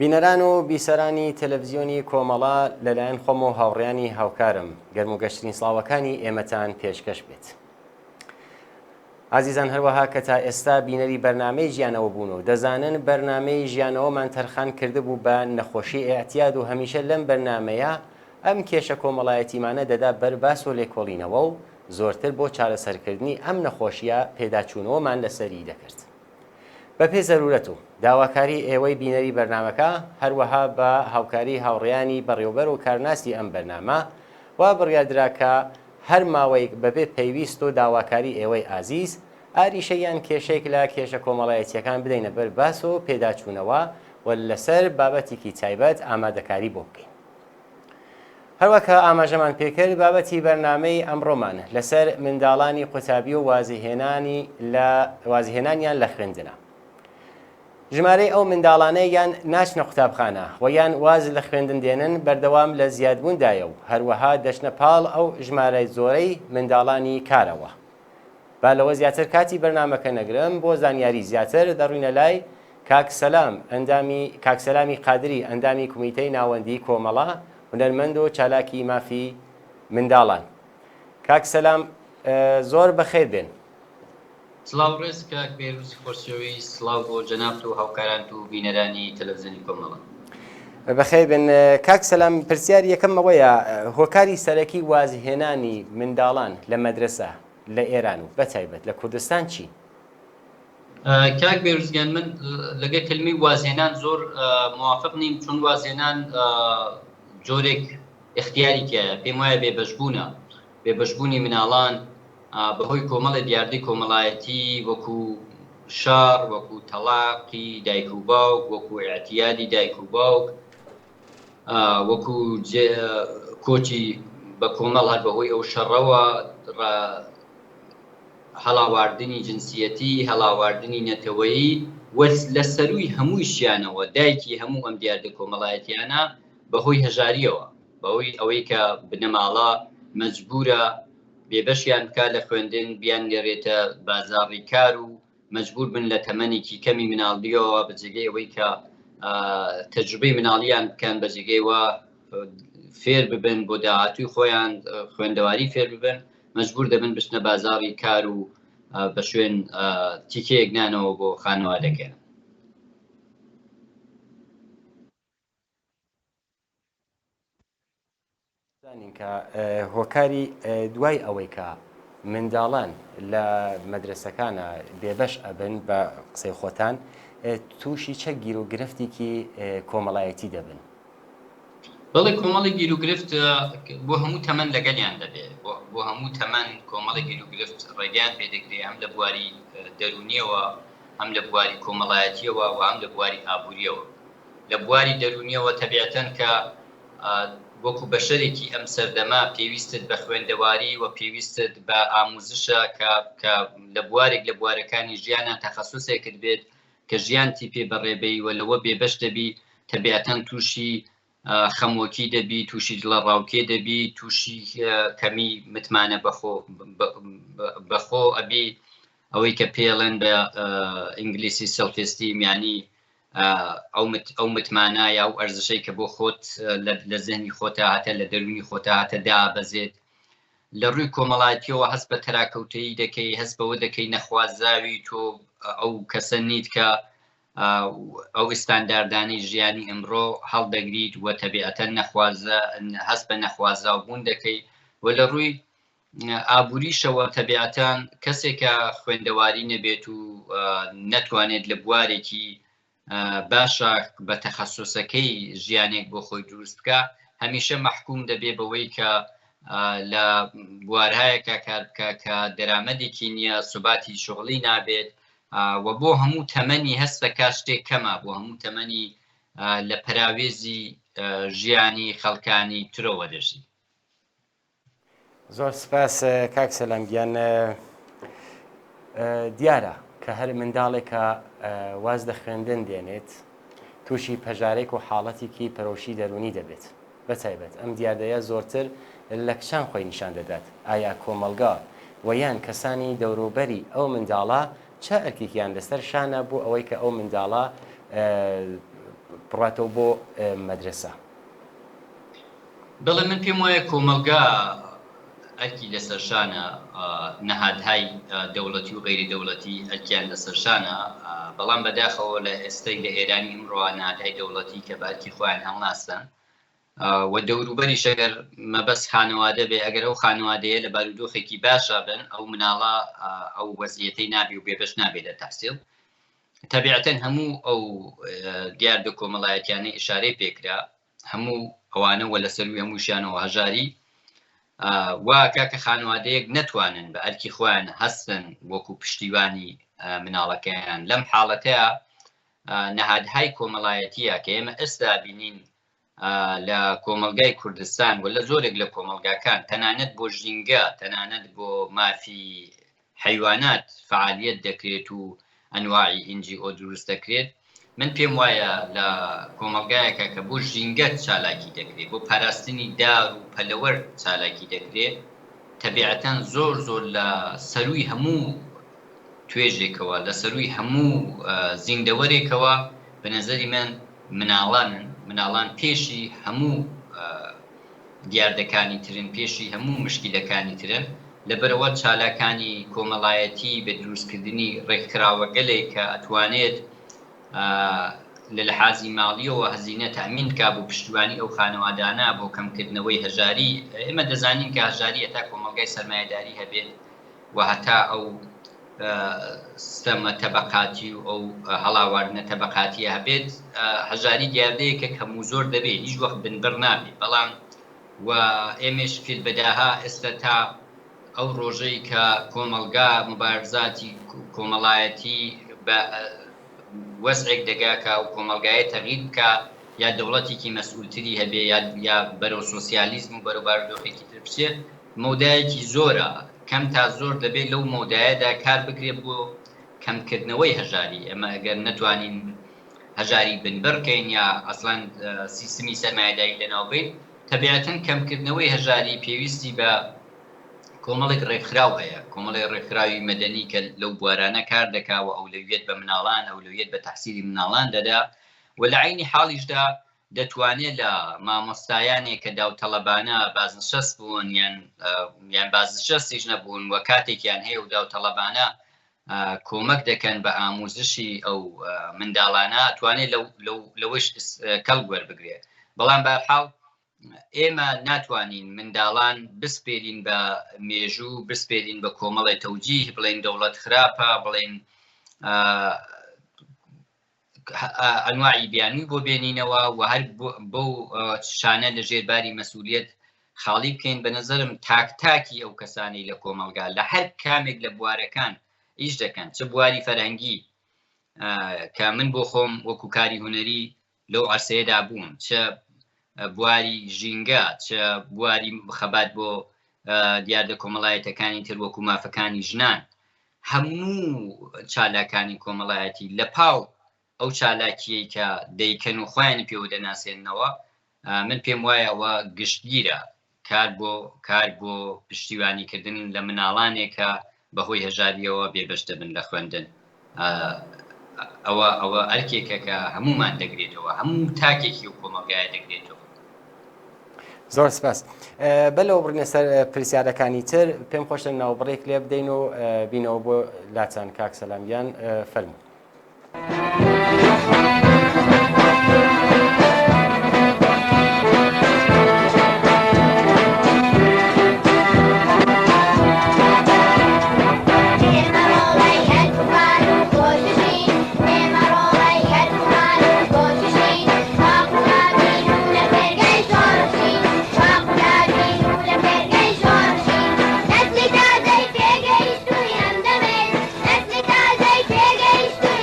بینەران و بیسەرانی تەلەڤیزیۆنی کۆمەڵا لەلایەن خۆم و هاوڕێیانی هاوکارم گەرم و گەشترین سڵاوەکانی ئێمەتان پێشکەش بێت. عزیزان هەروەها کە تا ئێستا بینەری بەرنامەی ژیانەوە بوون و دەزانن بەرنامەی ژیانەوەمان تەرخان کردبوو بە نەخۆشی ئێعتیاد و هەمیشە لەم بەرنامەیە ئەم کێشە کۆمەڵایەتیمانە دەدا بەرباس و لێکۆڵینەوە و زۆرتر بۆ چارەسەرکردنی ئەم نەخۆشیە پێداچوونەوەمان لەسەری دەکرد. بەپێ زەرورەت و داواکاری ئێوەی بینەری بەرنامەکە هەروەها بە هاوکاری هاوڕێیانی بەڕێوەبەر و کارناسی ئەم بەرنامە وا بڕیادراکە هەر ماوەیەک بەبێ پێویست و داواکاری ئێوەی ئازیز ئاریشەیان کێشەیەک لە کێشە کۆمەڵایەتیەکان بدەینە بەرباس و پێداچوونەوە و لەسەر بابەتێکی تایبەت ئامادەکاری بۆ بکەین. هەروەکە ئاماژەمان پێکرد بابەتی بەرنامەی ئەمڕۆمان لەسەر منداڵانی قوتابی و وازیهێنانیان لە خوێندنە. ژمارەی ئەو منداڵانەی یان ناچنە قوتابخانە و یان واز لە خوێندن دێنن بەردەوام لە زیادبووندایە و هەروەها دەچنە پاڵ ئەو ژمارەی زۆرەی منداڵانی کارەوە. با لەوە زیاتر کاتی بەرنامەکە نەگرم بۆ زانیاری زیاتر دەڕوینە لای کاکسەلامی قادری ئەندامی کمیتەی ناوەندی کۆمەڵا هونەرمەند و چالاکی مافی منداڵان. کاکسەلام زۆر بەخێر بێن. سلااو ڕێز کاک بێروسی خۆشەوی سلااو بۆ جەنابت و هاوکاران و بینەرانی تەلەڤیزیۆنی کۆمەڵە. بەخێر بن. کاکسەلام پرسیار یەکەم ئەوەیە هۆکاری سەرەکی وازهێنانی منداڵان لە مەدرسە لە ئێران و بەتایبەت لە کوردستان چی؟ کاک بێروزگیان من لەگە کلمەی وازهێنان زۆر موافق نیم چون وازهێنان جۆرێک اختیاریکە پێم وایە بێبەشبوونی مناڵان بەهۆی کۆمەڵی دیاردەی کۆمەڵایەتی وەکو شار وەکو تەلاقی دایک و باوک وەکو ئێعتیادی دایک و باوک وەکو کۆچی بە کۆمەڵ هەر بەهۆی ئەو شەڕەوە هەڵاواردنی جنسیەتی هەڵاواردنی نەتەوەیی لە سەرووی هەمووی شیانەوە دایکی هەموو ئەم دیاردە کۆمەڵایەتیانە بەهۆی هەژاریەوە بەهۆی ئەوەی کە بنەماڵە مەجبورە بێبەشیان بکات لە خوێندن بیان گەڕێتە بازاڕی کار و مەجبور بن لە تەمەنێکی کەمی مناڵبیەوە بەجێگەی ئەوەی کە تەجروبەی مناڵیان بکەن بەجێگەیەوە فێر ببن بۆ داهاتووی خۆیان خوێندەواری فێر ببن مەجبور دەبن بچنە بازاڕی کار و بە شوێن تیکەیەک نانەوە بۆ خانەوادەکەن. کە هۆکاری دوای ئەوەی کە منداڵان لە مەدرسەکانە بێبەش ئەبن بە قسەی خۆتان تووشی چە گیر و گرفتێکی کۆمەڵایەتی دەبن؟ بەڵێ کۆمەڵی گیر و گرفت بۆ هەموو تەمەن لەگەڵیان دەبێت بۆ هەموو تەمەن کۆمەڵی گیر و گرفت ڕێگەیان پێدەگرێت هەم لە بواری دەرونیەوە هەم لە بواری کۆمەڵایەتیەوە و هەم لە بواری ئابوووریەوە. لە بواری دەرونیەوە تەبیعەتەن کە وەکو بەشەرێکی ئەم سەردەما پێویستت بە خوێندەواری و پێویستت بە ئاموزشە کە لە بوارێک لە بوارەکانی ژیانە تەخەسوسێکت بێت کە ژیانتی پێ بەڕێبەی و لەوە بێبەش دەبی تەبیعەتەن تووشی خەمۆکی دەبی تووشی دڵە ڕاوکێ دەبی تووشی کەمی متمانە بەخۆ ئەبی ئەوەی کە پێڵێن بە ئینگلیسی سەلفێستیم یانی ئەو متمانایە ئەو ئەرزشەی کە بۆ خۆت لە زەهنی خۆتە هاتە لە دەرونی خۆتە هاتە دابەزێت لە ڕووی کۆمەڵایەتیەوە هەست بە تەراکەوتەیی دەکەی هەست بەوە دەکەی نەخوازاوی تۆ ئەو کەسە نیت کە ئەو ئستانداردانی ژیانی ئەمڕۆ هەڵدەگریت و تەبیعەتەن نەخوازە هەست بە نەخوازاوبوون دەکەی و لە ڕووی ئابووریشەوە تەبیعەتەن کەسێکە خوێندەواری نەبێت و نەتوانێت لە بوارێکی باشە بە تەخەسوسەکەی ژیانێک بۆ خۆی دروست بکە هەمیشە مەحکوم دەبێ بەوەی کە لە بوارهایەکە کار بکە کە دەرامەدێکی نییە سوباتی شغلی نابێت و بۆ هەموو تەمەنی هەستەکە شتێک کەمە بۆ هەموو تەمەنی لە پەراوێزی ژیانی خەڵکانی ترەوە دەژی. زۆر سپاس کاکسەلامگیان. دیارە کە هەر منداڵێکە واز لە خوێندن دێنێت تووشی پەژارێک و حاڵەتێکی پەرۆشی دەرونی دەبێت بەتایبەت ئەم دیاردەیە زۆرتر لە کچان خۆی نیشان دەدات ئایا کۆمەلگا و یان کەسانی دەوروبەری ئەو منداڵە چه ئەرکێکیان لەسەر شانە بۆ ئەوەی کە ئەو منداڵە بڕاتەوە بۆ مەدرسە. بەڵێ من پێم وایە کۆمەلگا ئەرکی لەسەرشانە، نەهادهای دەوڵەتی و غیری دەوڵەتی ئەرکیان لەسەرشانە، بەڵام بەداخەوە لە ئێستای لە ئێرانی ئەمڕۆ نەهادهای دەوڵەتی کە بەرکی خۆیان هەڵناستن و دەوروبەری شەگەر مەبەست خانەوادە بێ، ئەگەر ئەو خانەوادەیە لە بارودۆخێکی باشە بن، ئەو مناڵە ئەو وەزعیەتەی نابێ و بێبەش نابێ لە تەحسیڵ. تەبیعەتەن هەموو ئەو دیاردە کۆمەڵایەتیانەی ئشارەی پێکرا، هەموو ئەوانە وە لەسەروی هەمووشیانەوە هەژاری واکە کە خانوادەیەک نەتوانن بە ئەرکی خۆیان هەستن وەکو پشتیوانی مناڵەکەیان. لەم حاڵەتەیە نەهادهای کۆمەڵایەتیە کە ئێمە ئێستا بینین لە کۆمەلگای کوردستان و لە زۆرێک لە کۆمەلگاکان، تەنانەت بۆ ژینگە، تەنانەت بۆ مافی حیوانات فعالیت دەکرێت و ئەنواعی NGO دروست دەکرێت. من پێم وایە لە کۆمەلگایەکە کە بۆ ژینگە چالاکی دەکرێت، بۆ پاراستنی دار و پەلەوەر چالاکی دەکرێت، تەبیعەتەن زۆر زۆر لە سەروی هەموو توێژێکەوە، لە سەروی هەموو زیندەوەرێکەوە بە نەزەری من مناڵان پێشی هەموو دیاردەکانی ترن، پێشی هەموو مشکیلەکانی ترن، لەبەرەوە چالاکانی کۆمەڵایەتی بە دروستکردنی ڕێکخراوە گەلێک کە ئەتوانێت لە لەحازی ماڵیەوە هەزینە تەمین کا بۆ پشتیوانی ئەو خانەوادانە بۆ کەمکردنەوەی هەژاری. ئێمە دەزانین کە هەژاری هەتا کۆمەلگای سەرمایەداری هەبێت و هەتا ئەو سیستەمە تەبەقاتی و ئەو هەڵاواردنە تەبەقاتیە هەبێت، هەژاری دیاردەیەکە کەم و زۆر دەبێت، هیچ وەخت بنبڕ نابێت. بەڵام و ئێمەش فیل بەداها ئێستا تا ئەو ڕۆژەی کە کۆمەلگا مبارزاتی کۆمەڵایەتی بە وەزعێک دەگاکە و کۆمەلگایە تەغییر بکە، یا دەوڵەتێکی مەسئولتری هەبێ یا بەرەو سۆسیالیزم و بەرەو بارودۆخێکی تر بچێت، مەودایەکی زۆرە، کەم تا زۆر دەبێت لەو مەودایەدا کار بکرێت بۆ کەمکردنەوەی هەژاری. ئەمە ئەگەر نەتوانین هەژاری بنبڕکەین یا ئەسڵەن سیستمی سەرمایەداری لەناوبین، تەبیعەتەن کەمکردنەوەی هەژاری پێویستی بە کۆمەڵێک ڕێکخراو هەیە، کۆمەڵی ڕێکخراوی مەدەنی کە لەو بوارانە کار دەکاوە، ئەولویەت بە مناڵان، ئەولویەت بە تەحسیلی مناڵان دەدا و لە عینی حاڵیشدا دەتوانێت لە مامۆستایانێک کە داوتەڵەبانە بازنشەست بوون یان بازنشەستیش نەبوون و کاتێکیان هەیە و داوتەڵەبانە کۆمەک دەکەن بە ئاموزشی ئەو منداڵانە، ئەتوانێت لەوەش کەڵک وەربگرێت. بەڵام بەرحاڵ ئێمە ناتوانین منداڵان بسپێرین بە مێژوو، بسپێرین بە کۆمەڵی تەوجیه، بڵێن دەوڵەت خراپە، بڵێن ئەنواعی بیانووی بۆ بێنینەوە و هەر بەو شانە لە ژێرباری مەسئولیت خاڵی بکەین. بە نەزەرم تاکتاکی ئەو کەسانی لە کۆمەلگا لە هەر کامێک لە بوارەکان ئیش دەکەن، چه بواری فەرهەنگی کە من بۆ خۆم وەکو کاری هونەری لەو عەرسەیەدا بووم، چه بواری ژینگە، چه بواری خەبات بۆ دیاردە کۆمەڵایەتەکانی تر وەکو مافەکانی ژنان، هەموو چالاکانی کۆمەڵایەتی لە پاڵ ئەو چالاکیەی کە دەیکەن و خۆیانی پێوە دەناسێننەوە، من پێم وایە ئەوە گشتگیرە کار بۆ پشتیوانیکردن لە مناڵانێکە بەهۆی هەژاریەوە بێبەش دەبن لە خوێندن. ئەوە ئەرکێکە کە هەمومان دەگرێتەوە، هەموو تاکێکی و کۆمەلگایە دەگرێتەوە. زۆر سپاس. بەلەوە بڕنە سەر پرسیارەکانی تر، پێم خۆشە ناوبڕێک لێ بدەین و بینەوە بۆ لاچان کاک سەلامیان فەرموو. Let's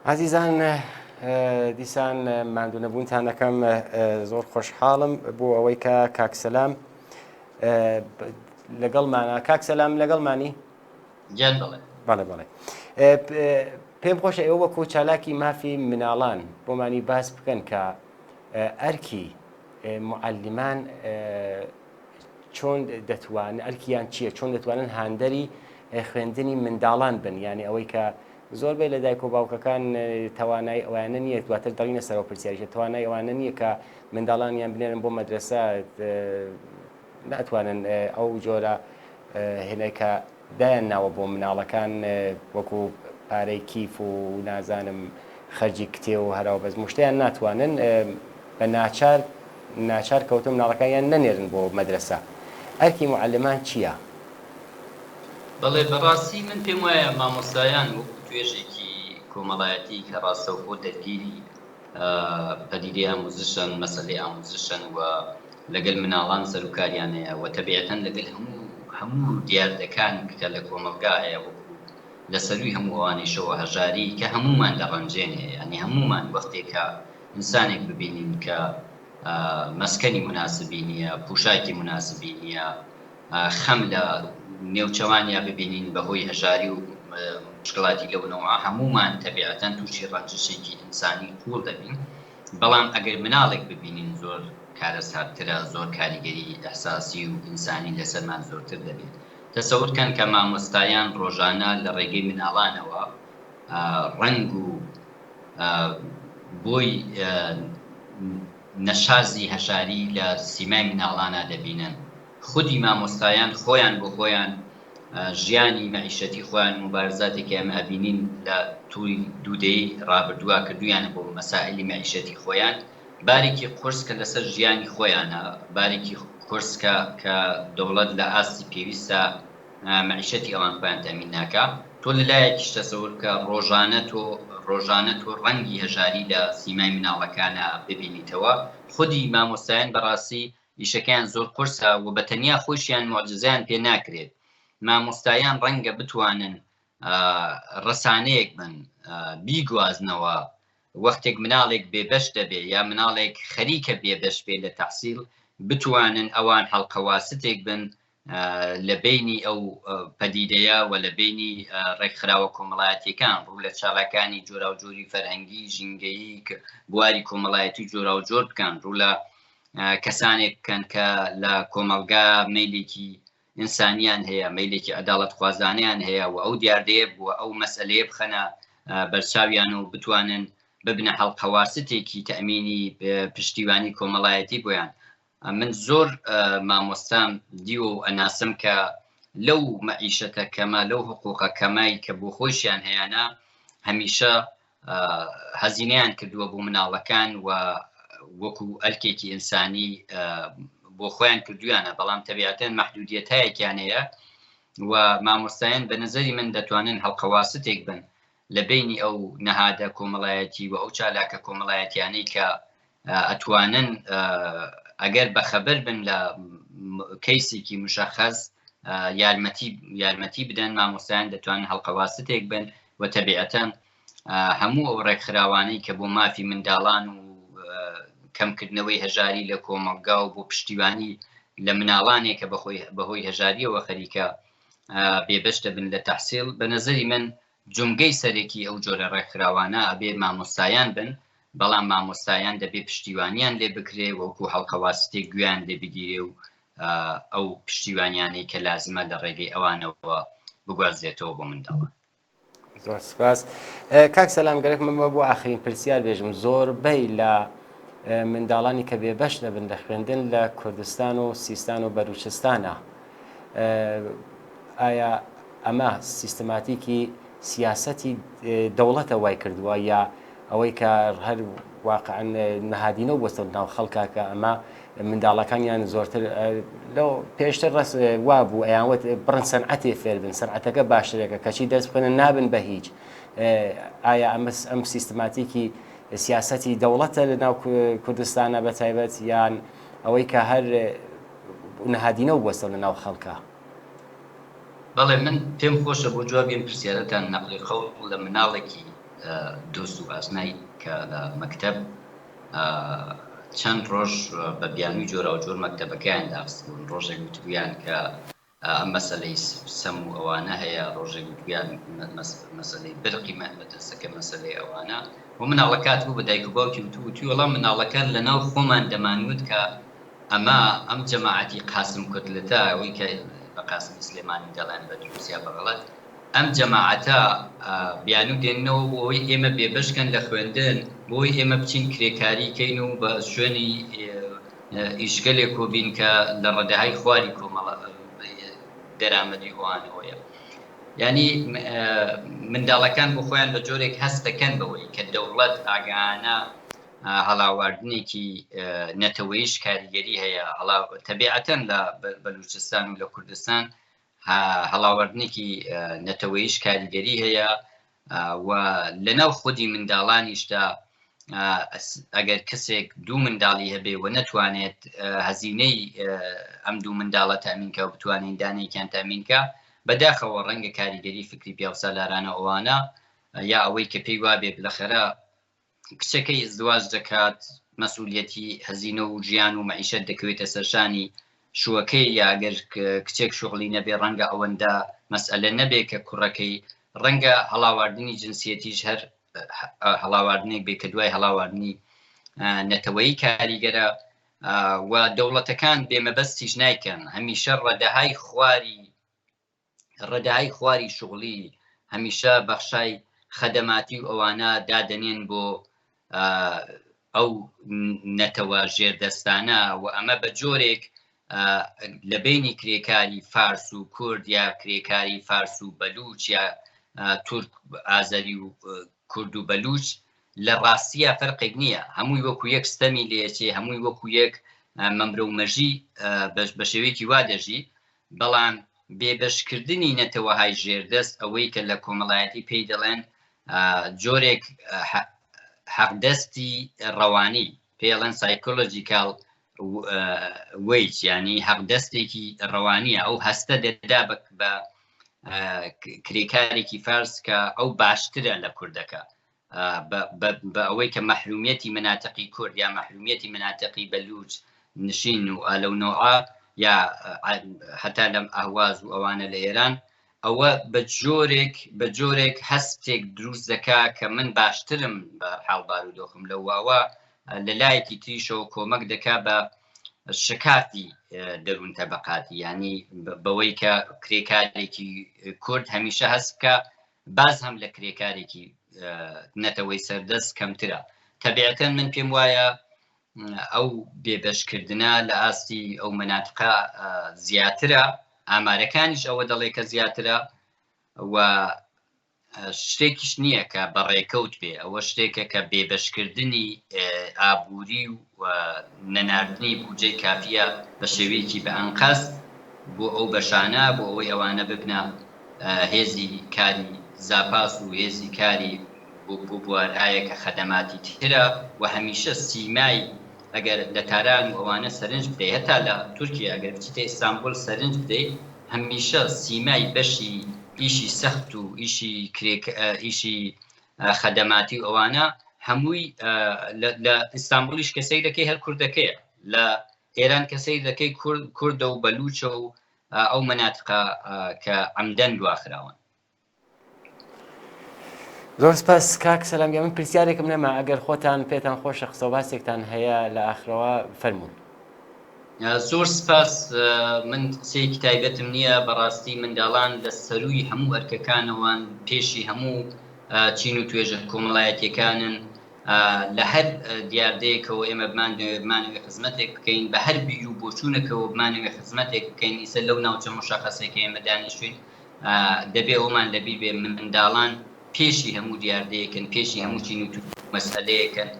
عزیزان دیسان ماندوو نەبوونتانەکەم زۆر خۆشحاڵم بۆ ئەوەی کە کاکسەلام لەگەڵمانە. کاکسەلام لەگەڵمانی؟ بەڵێ بەڵێ. پێم خۆشە ئێوە وەکو چالاکی مافی مناڵان بۆمانی باس بکەن کە ئەرکی معەلیمان چۆن دەتوانن، ئەرکیان چییە، چۆن دەتوانن هاندەری خوێندنی منداڵان بن، یعنی ئەوەی کە زۆربەی لە دایک و باوکەکان توانای ئەوانە نییە، دواتر دەڕینە سەرەوە پرسیاریشە، توانای ئەوانە نییە کە منداڵانیان بنێرن بۆ مەدرسە، ناتوانن ئەو جۆرە هێنەیەکە دایان ناوە بۆ مناڵەکان وەکو پارەی کیف و نازانم خەرجی کتێ و هەراو بەز مشتیان ناتوانن بە ناچار کەوتە مناڵەکانیان نەنێرن بۆ مەدرسە. ئەرکی معەلیمان چییە؟ بەڵێ بەڕاستی من پێم وایە مامۆستایان وەکو توێژێکی کۆمەڵایەتی کە ڕاستەوخۆ دەرگیری پەدیدەی ئامۆزشن، مەسەلەی ئامۆزشن و لەگەل مناڵان سەرۆکاریانەیە و تەبیعەتەن لەگەل هەموو دیاردەکان کە لە کۆمەلگا هەیە وەکو لە سەروی هەموو ئەوانیشەوە هەژاری کە هەمومان دەڕەنجێنێ، یعنی هەمومان وەختێکە ئینسانێک ببینین کە مەسکەنی مناسبی نییە، پوشاکی مناسبی نییە، خەم لە نێوچەوانیا ببینین بەهۆی هەژاری و مشکڵاتی لەونەوە، هەمومان تەبیعەتەن تووشی ڕەنجشێکی ئینسانی قوڵ دەبین. بەڵام ئەگەر مناڵێک ببینین زۆر کارەساترە، زۆر کاریگەری ئەحساسی و ئینسانی لەسەرمان زۆرتر دەبێت. تەسەورکەن کە مامۆستایان ڕۆژانە لە ڕێگەی مناڵانەوە ڕەنگ و بۆی نەشازی هەژاری لە سیمای مناڵانە دەبینن. خودی مامۆستایان خۆیان بۆ خۆیان ژیانی مەعیشەتی خۆیان مبارزاتێکی ئەمە ئەبینین لە تووی دوودەی ڕابردووە کردویانە بۆ مەسائلی مەعیشەتی خۆیان، بارێکی قورس کە لەسەر ژیانی خۆیانە، بارێکی قورسکە کە دەوڵەت لە ئاستی پێویستە مەعیشەتی ئەوان خۆیان تەمین ناکە. تۆ لەلایەکیش تەسەور کە ڕۆژانە تۆ ڕەنگی هەژاری لە سیمای مناڵەکانە ببینیتەوە. خودی مامۆستایان بەڕاستی ئیشەکەیان زۆر قورسە و بەتەنیا خۆشیان معجزەیان پێ ناکرێت. مامۆستایان ڕەنگە بتوانن ڕسانەیەک بن، بیگوازنەوە وەختێک مناڵێک بێبەش دەبێ یا مناڵێک خەریکە بێبەش بێ لە تەحسیل، بتوانن ئەوان هەڵقەواستێک بن لە بینی ئەو پەدیدەیە و لە بینی ڕێکخراوە کۆمەڵایەتیەکان، ڕوو لە چاڵەکانی جۆرا و جۆری فەرهەنگی ژینگەیی بواری کۆمەڵایەتی جۆرا و جۆر بکەن، ڕوو لە کەسانێک بکەن کە لە کۆمەلگا مەیلێکی ئینسانیان هەیە، مەیلێکی عەداڵەت خوازانیان هەیە و ئەو دیاردەیە بووە ئەو مەسئلەیە بخەنە بەرچاویان و بتوانن ببنە هەڵقەواستێکی تەمینی پشتیوانی کۆمەڵایەتی بۆیان. من زۆر مامۆستام دیوە و ئەناسم کە لەو مەعیشەتە کەمە، لەو حقوقە کەمای کە بۆ خۆشیان هەیەە، هەمیشە هەزینەیان کردووە بۆ مناڵەکان و وەکو ئەرکێکی ئینسانی بۆ خۆیان کردویانە، بەڵام تەبیعەتەن مەحدودیەتایەکیان هەیە و مامۆستایان بە نەزەری من دەتوانن هەڵقەواستێک بن لە بینی ئەو نەهادە کۆمەڵایەتی و ئەو چالاکە کۆمەڵایەتیانەی کە ئەتوانن ئەگەر بەخەبەر بن لە کەیسێکی مشەخەص یارمەتی بدەن، مامۆستایان دەتوانن هەڵقەواستێک بن و تەبیعەتەن هەموو ئەو ڕێکخراوانەی کە بۆ مافی منداڵان و کەمکردنەوەی هەژاری لە کۆمەلگا و بۆ پشتیوانی لە مناڵانێکە بەهۆی هەژاریەوە خەریکە بێبەش دەبن لە تەحسیل، بە نەزەری من جومگەی سەرێکی ئەو جۆرە ڕێکخراوانە ئەبێ مامۆستایان بن، بەڵام مامۆستایان دەبێ پشتیوانیان لێ بکرێ وەکو هەڵقەواستێک گویان لێ بگیرێ و ئەو پشتیوانیانەی کە لازمە لە ڕێگەی ئەوانەوە بگوازێتەوە بۆ منداڵان. زۆر سپاس. کاک سەلام گەرەک مەمە بۆ ئاخرین پرسیار بێژم، زۆربەی لە منداڵانی کە بێبەش دەبن لە خوێندن لە کوردستان و سیستان و بەلوچستانە، ئایا ئەمە سیستەماتیکی سیاسەتی دەوڵەتە وای کردووە یا ئەوەی کە هەر واقعاً نەهادینە و بۆستە ناو خەڵکا کە ئەمە منداڵەکانیان زۆرتر لەو پێشتر ڕست وا بوو ئەیانوت بڕن سەنعەتێ فێر بن، سەنعەتەکە باشترێکە کەچی دەست بخەنە نابن بە هیچ. ئایا ئەم سیستەماتیکی سیاسەتی دەوڵەتە لە ناو کوردستانە بەتایبەت یان ئەوەی کە هەر نەهادینە و بۆستە لە ناو خەڵکە؟ بەڵێ من پێم خۆشە بۆ جوابێن پرسیارەتان نەقلی خەڵ لە مناڵێکی دۆست و ئاسنای کە لە مەکتەب چەند ڕۆژ بە بیانووی جۆرە و جۆر مەکتەبەکەیان داخستبوون. ڕۆژێک وتبیان کە ئەم مەسەلەی سەم و ئەوانە هەیە، ڕۆژێک وتبیان مەسەلەی بەرقی مەدرسەکە مەسەلەی ئەوانە. و مناڵەکات بوو بە دایک و باوکی وتی وەڵام مناڵەکە لەناو خۆمان دەمانوت کە ئەم جەماعەتی قاسم کوتلتە، ئەوەی کە بە قاسم سلێمانی دەڵێن بە دروستیا بەغەڵەت، ئەم جەماعەتە بیانوو دێننەوە بۆی ئێمە بێبەشکەن لە خوێندن، بۆی ئێمە بچین کرێکاریکەین و بە شوێنی ئیشگەلێک کۆبین کە لە ڕەدەهای خواری کۆمەڵە دەرامەدی ئەوانەوەیە. یعنی منداڵەکان بۆ خۆیان بە جۆرێک هەست دەکەن بەوەی کە دەوڵەت ئاگانە هەڵاواردنێکی نەتەوەییش کاریگەری هەیە. تەبیعەتەن لە بەلوچستان و لە کوردستان هەڵاواردنێکی نەتەوەییش کاریگەری هەیە و لەناو خودی منداڵانیشدا ئەگەر کەسێک دوو منداڵی هەبێ و نەتوانێت هەزینەی ئەم دوو منداڵە تامینکە و بتوانین دانەیەکیان تامینکە، بەداخەوە ڕەنگە کاریگەری فکری پیاوسالارانە ئەوانە یا ئەوەی کە پێی وابێ بلەخەرە کچەکەی ئەزدواج دەکات، مەسئولیەتی هەزینە و ژیان و مەعیشەت دەکەوێتە سەرشانی شووەکەی، یا ئەگەر کچێک شغلی نەبێ ڕەنگە ئەوەندە مەسئلە نەبێ کە کوڕەکەی ڕەنگە هەڵاواردنی جنسیەتیش هەر هەڵاواردنێک بێ کە دوای هەڵاواردنی نەتەوەیی کاریگەرە و دەوڵەتەکان بێمەبەستیش نایکەن. هەمیشە ڕەدەهای خواری شغلی، هەمیشە بەخشای خەدەماتی و ئەوانە دادەنێن بۆ ئەو نەتەوە ژێردەستانە و ئەمە بە جۆرێک لە بینی کرێکاری فارس و کورد یا کرێکاری فارس و بەلوچ یا تورک ئازەری و کورد و بەلوچ لە ڕاستیە فەرقێک نییە. هەمووی وەکو یەک ستەمی لێچێ، هەمووی وەکو یەک مەمرە و مەژی بە شێوەیەکی وا دەژی، بەڵام بێبەشکردنی نەتەوەهای ژێردەست ئەوەی کە لە کۆمەڵایەتی پێی دەڵێن جۆرێک حەقدەستی ڕەوانی، پێڵەن سایکۆلۆجیکال ویج، ینی حەقدەستێکی ڕەوانیە. ئەو هەستە دەدا بە کرێکارێکی فارس کە ئەو باشترە لە کوردەکە بە ئەوەی کە مەحرومیەتی مناتقی کورد یا مەحرومیەتی مناتقی بەلوچ نشین و ئالەونۆعا یا حتا لەم ئاواز و ئەوانە لە ئێران، ئەوە بە جۆرێک هەستێک دروست دەکا کە من باشترم بە حاڵ بارودۆخم لە واوە لە لایەکی تریشەوە کۆمەک دەکا بە شکافی دەروون تەبەقاتی، ینی بەوەی کە کرێکارێکی کورد هەمیشە هەست بکە باز هەم لە کرێکارێکی نەتەوەی سەردەست کەمترە. تەبیعەتەن من پێم وایە ئەو بێبەشکردنە لە ئاستی ئەو مناتقە زیاترە، ئامارەکانیش ئەوە دەڵێ کە زیاترە و شتێکیش نییە کە بەڕێکەوت بێ. ئەوە شتێکە کە بێبەشکردنی ئابووری و نەناردنی بودجەی کافیە بە شێوەیەکی بە ئەنقەس بۆ ئەو بەشانە، بۆ ئەوەی ئەوانە ببنە هێزی کاری زاپاس و هێزی کاری بۆ بوارهایە کە خەدەماتی ترە و هەمیشە سیمای ئەگەر لە تاران و ئەوانە سەرنج بدەیت، هەتا لە تورکیا ئەگەر بچیتە ئیستانبول سەرنج بدەیت، هەمیشە سیمای بەشی ئیشی سەخت و ئیشی خەدەماتی و ئەوانە هەمووی لە ئیستانبولیش کەسەی دەکەی هەر کوردەکەیە، لە ئێران کەسەی دەکەی کوردە و بەلوچە و ئەو مناتقە کە عەمدەن دواخراون. زۆر سپاس کاک سەلامی. من پرسیارێکم نەما، ئەگەر خۆتان پێتان خۆشە قسە و باسێکتان هەیە لە ئاخرەوە فەرموون. زۆر سپاس. من قسەیەکی تایبەتم نییە، بەڕاستی منداڵان لە سەرووی هەموو ئەرکەکانەوەن، پێشی هەموو چین و توێژە کۆمەڵایەتیەکانن، لە هەر دیاردەیەکەوە ئێمە بمانوێ خزمەتێک بکەین، بە هەر بیر و بۆچوونەکەەوە بمانوێ خزمەتێک بکەین. ئیسە لەو ناوچە مشەخەسێکە ئێمە دانیشتوین دەبێ ئەومان لەبیر بێ منداڵان پێشی هەموو دیاردەیەکن، پێشی هەموو چین و مەسئلەیەکن،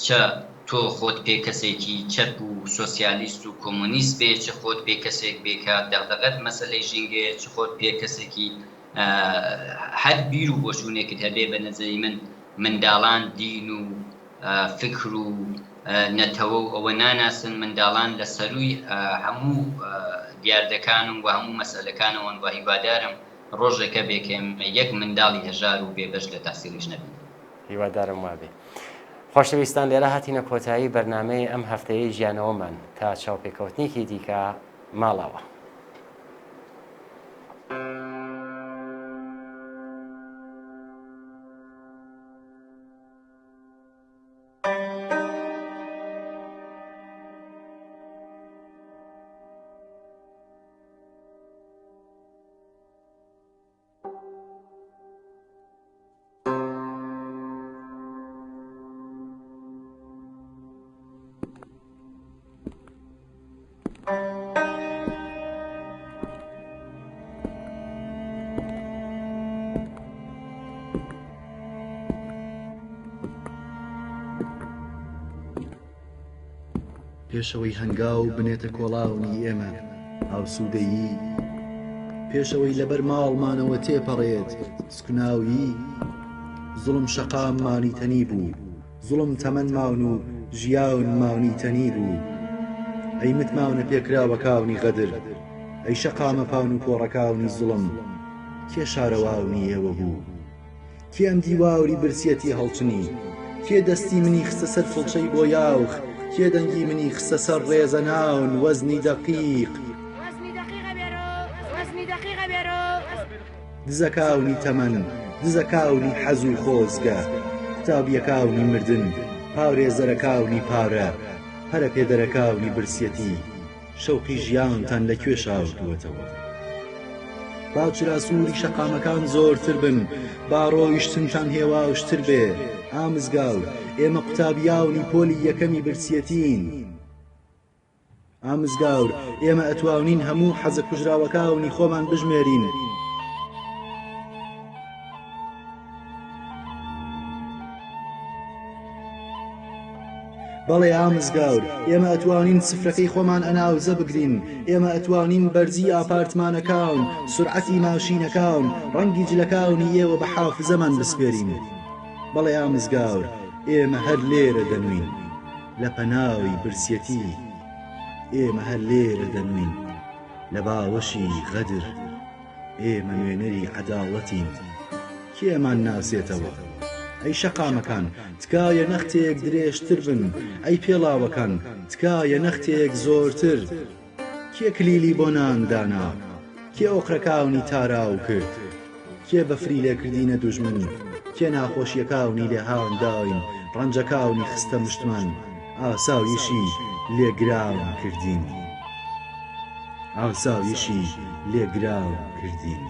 چە تۆ خۆت پێ کەسێکی چەپ و سۆسیالیست و کۆمۆنیست بێ، چ خۆت پێ کەسێک بێکە دەغدەغەت مەسەلەی ژینگەیە، چ خۆت پێ کەسێکی هەر بیر و بۆچوونێکت هەبێ. بە نەزەری من منداڵان دین و فکر و نەتەوە و ئەوە ناناسن. منداڵان لە سەرووی هەموو دیاردەکانم و هەموو مەسئلەکانەوەن و هیوادارم ڕۆژێکە بێکەم یەک منداڵی هەژار و بێبەش لە تەحسیلیش نەبین. هیوادارم وابێ. خۆشەویستان لێرە هاتینە کۆتایی بەرنامەی ئەم هەفتەیە ژیانەوەمان تا چاوپێکەوتنێکی دیکە ماڵەوە. پێشەوەی هەنگاو بنێتە کۆڵاوی ئێمە هاوسوودەیی، پێشەوەی لەبەر ماڵمانەوە تێپەڕێت سکوناوی، زوڵم شەقام مانی تەنی بوو، زوڵم تەمەن ماون و ژیاون ماونی تەنی بوو. ئەی متماونە پێکراوە کاونی غەدر، ئەی شەقامە پاون و پۆڕەکاونی زوڵم، کێ شارەواونی ئێوە بوو؟ کێ ئەم دیواوری برسیەتی هەڵچنی؟ کێ دەستی منی خستە سەر فڵچەی بۆ یاوخ؟ کێ دەنگی منی خستە سەر ڕێزە ناون وەزنی دەقیق؟ دزەکاونی تەمەن، دزەکاونی حەز و خۆزگە، قوتابیەکاونی مردن، پاورێزەرەکاونی پارە، هەرە پێدەرەکاونی برسیەتی، شەوقی ژیانتان لەکوێ شاوردووەتەوە؟ باچرا سووری شەقامەکان زۆرتر بن، با ڕۆیشتنتان هێواوشتر بێ. ئامزگاور، ئێمە قوتابیاونی پۆلی یەکەمی برسیەتین. ئامزگاور، ئێمە ئەتوانین هەموو حەزە کوژراوەکاونی خۆمان بژمێرین. بەڵێ ئامزگاور، ئێمە ئەتوانین سفرەکەی خۆمان ئەناوزە بگرین. ئێمە ئەتوانین بەرزی ئاپارتمانەکان، سورعەتی ماشینەکان، ڕەنگی جلەکاونی ئێوە بە حافزەمان بسپێرین. بەڵێ ئامزگاور، ئێمە هەر لێرە دەنوین لە پەناوی برسیەتی. ئێمە هەر لێرە دەنوین لە باوەشی غەدر. ئێمە نوێنەری عەداڵەتین، کێمان ناسێتەوە؟ ئەی شەقامەکان، تکایە نەختێک درێژتر بن. ئەی پێڵاوەکان، تکایە نەختێک زۆرتر. کێ کلیلی بۆ ناندانا؟ کێ ئۆقرەکاونی تاراو کرد؟ کێ بەفری لێکردینە دوژمن؟ کێ ناخۆشیەکاونی لێ هاونداین؟ ڕەنجەکاونی خستە مشتمان، ئاساویشی لێگراون کردین. ئاساویشی لێگراون کردین.